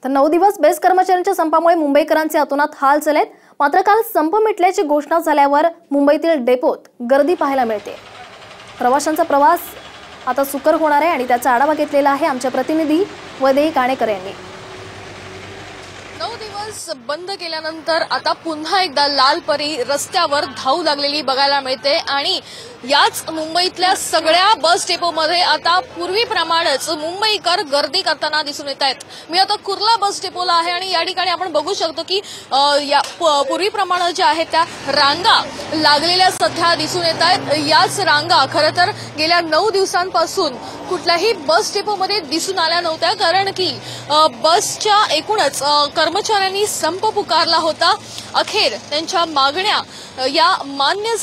तर 9 दिवस बेस्ट कर्मचाऱ्यांच्या संपामुळे मुंबईकरांचे अतोनात हाल झालेत। मात्र काल संप मिटल्याची घोषणा झाल्यावर मुंबईतील डेपोत गर्दी पाहायला मिळते। प्रवाशांचा प्रवास आता सुकर होणार आहे आणि त्याचा आढावा घेतलेला आहे आमच्या प्रतिनिधी वैदेही काणेकर यांनी। 9 दिवस बंद केल्यानंतर आता पुन्हा एकदा लाल परी रस्त्यावर धावू लागलेली बघायला मिळते आणि याच मुंबईतल्या सगळ्या बस डेपोमध्ये आता पूर्वीप्रमाणेच मुंबईकर गर्दी करताना दिसून येत आहेत। मी आता कुर्ला बस डेपोला आहे आणि या ठिकाणी आपण बघू शकतो की पूर्वीप्रमाणे ज्या आहेत त्या रांगा लागलेल्या सध्या दिसून येत आहेत। याच रांगा खरं तर गेल्या 9 दिवसांपासून कुठल्याही बस डेपोमध्ये दिसून आल्या नव्हत्या, कारण की बसच्या एकूणच कर्मचाऱ्यांनी संप पुकारला होता। अखेर त्यांच्या मागण्या या मान्य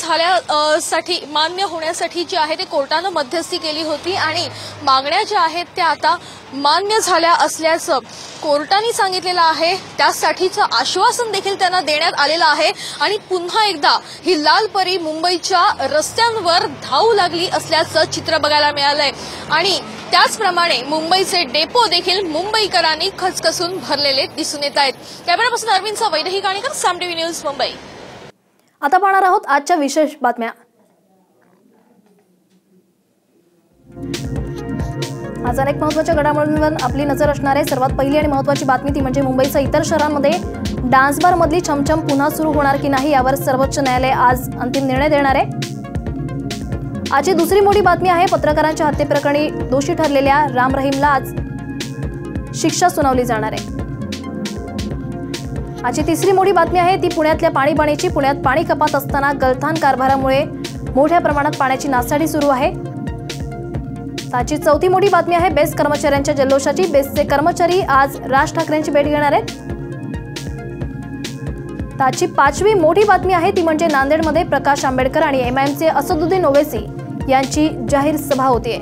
होण्यासाठी जे आहे ते कोर्टाने मध्यस्थी केली होती आणि मागण्या ज्या आहेत त्या आता मान्य झाल्या असल्याचं कोर्टाने सांगितलेलं आहे। त्यासाठीचं आश्वासन देखील त्यांना देण्यात आलेलं आहे आणि पुन्हा एकदा ही लाल परी मुंबईच्या रस्त्यांवर धावू लागली असल्याचं चित्र बघायला मिळालंय आणि त्याचप्रमाणे मुंबईचे डेपो देखील मुंबईकरांनी खचखचून भरलेले दिसून येत आहेत। कॅमेरापर्सन अरविंदचा वैदेही काणेकर, साम टीव्ही न्यूज, मुंबई। आता पाहणार आहोत आजच्या विशेष बातम्या। आज अनेक महत्त्वाच्या घडामोडींवर आपली नजर असणार आहे। सर्वात पहिली आणि महत्त्वाची बातमी ती म्हणजे मुंबईसह इतर शहरांमध्ये डान्स बार मधली छमछम पुन्हा सुरू होणार की नाही यावर सर्वोच्च न्यायालय आज अंतिम निर्णय देणार आहे। आजची दुसरी मोठी बातमी आहे पत्रकारांच्या हत्येप्रकरणी दोषी ठरलेल्या राम रहीमला आज शिक्षा सुनावली जाणार आहे। आजची तिसरी मोठी बातमी आहे ती पुण्यातल्या पाणीबाणीची। पुण्यात पाणी कपात असताना गलथान कारभारामुळे मोठ्या प्रमाणात पाण्याची नासाडी सुरू आहे। आजची चौथी मोठी बातमी आहे बेस्ट कर्मचाऱ्यांच्या जल्लोषाची। बेस्टचे कर्मचारी आज राज ठाकरेंची भेट घेणार आहेत। आजची पाचवी मोठी बातमी आहे ती म्हणजे नांदेडमध्ये प्रकाश आंबेडकर आणि एमआयएमचे असदुद्दीन ओवैसी यांची जाहीर सभा होतीये।